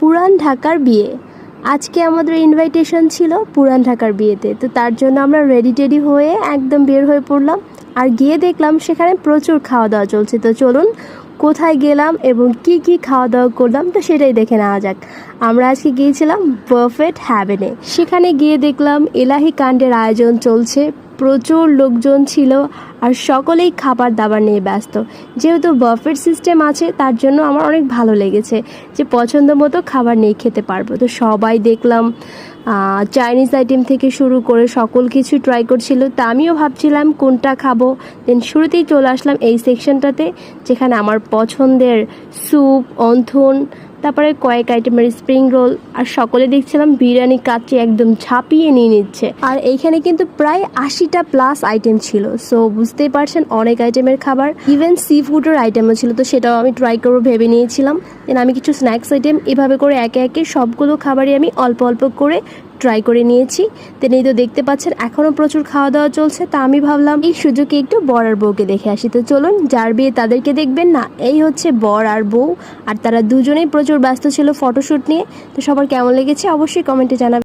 পুরান ঢাকার বিয়ে। আজকে আমাদের ইনভাইটেশন ছিল পুরান ঢাকার বিয়েতে, তো তার জন্য আমরা রেডি হয়ে একদম বের হয়ে পড়লাম। আর গিয়ে দেখলাম সেখানে প্রচুর খাওয়া দাওয়া চলছে। তো চলুন কোথায় গেলাম এবং কি কি খাওয়া দাওয়া করলাম তো সেটাই দেখে নেওয়া যাক। আমরা আজকে গিয়েছিলাম বাফেট হ্যাভেনে। সেখানে গিয়ে দেখলাম এলাহি কাণ্ডের আয়োজন চলছে, প্রচুর লোকজন ছিল আর সকলেই খাবার দাবার নিয়ে ব্যস্ত। যেহেতু বাফেট সিস্টেম আছে তার জন্য আমার অনেক ভালো লেগেছে যে পছন্দ মতো খাবার নিয়ে খেতে পারবো। তো সবাই দেখলাম চাইনিজ আইটেম থেকে শুরু করে সকল কিছু ট্রাই করছিল। তা আমিও ভাবছিলাম কোনটা খাবো। দেন শুরুতেই চলে আসলাম এই সেকশনটাতে, যেখানে আমার পছন্দের স্যুপ, অন্থন, তারপরে কয়েক আইটেমের স্প্রিং রোল, আর সকলে দেখছিলাম বিরিয়ানি কাচ্চি একদম ঝাঁপিয়ে নিয়ে নিচ্ছে। আর এইখানে কিন্তু প্রায় 80টা প্লাস আইটেম ছিল, সো বুঝতেই পারছেন অনেক আইটেমের খাবার। ইভেন সি ফুডের আইটেমও ছিল, তো সেটাও আমি ট্রাই করবো ভেবে নিয়েছিলাম। দেন আমি কিছু স্ন্যাক্স আইটেম এভাবে করে একে একে সবগুলো খাবারই আমি অল্প অল্প করে ট্রাই করে নিয়েছি। দেন এই তো দেখতে পাচ্ছেন এখনও প্রচুর খাওয়া দাওয়া চলছে। তা আমি ভাবলাম এই সুযোগে একটু বর আর বউকে দেখে আসি। তো চলুন, যার বিয়ে তাদেরকে দেখবেন না, এই হচ্ছে বর আর বউ। আর তারা দুজনেই প্রচুর ব্যস্ত ছিল ফটোশ্যুট নিয়ে। তো সবার কেমন লেগেছে অবশ্যই কমেন্টে জানাবেন।